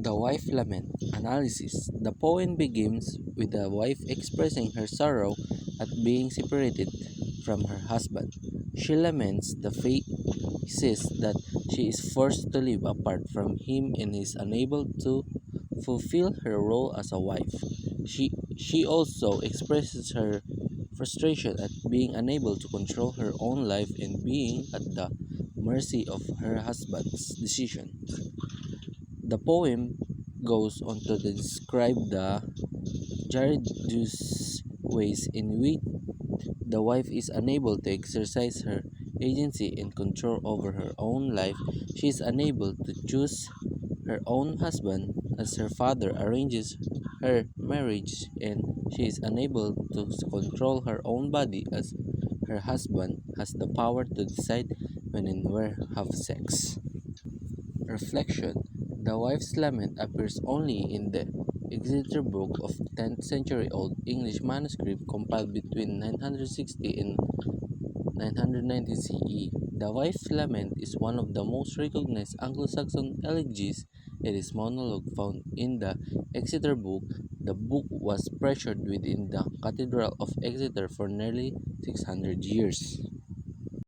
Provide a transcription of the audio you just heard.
The Wife Lament Analysis. The poem begins with the wife expressing her sorrow at being separated from her husband. She laments the faces that she is forced to live apart from him and is unable to fulfill her role as a wife. She also expresses her frustration at being unable to control her own life and being at the mercy of her husband's decision. The poem goes on to describe the Jaredus ways in which the wife is unable to exercise her agency and control over her own life. She is unable to choose her own husband as her father arranges her marriage, and she is unable to control her own body as her husband has the power to decide when and where have sex. Reflection. The Wife's Lament appears only in the Exeter Book of 10th century Old English manuscript compiled between 960 and 990 CE. The Wife's Lament is one of the most recognized Anglo-Saxon elegies. It is monologue found in the Exeter Book. The book was preserved within the Cathedral of Exeter for nearly 600 years.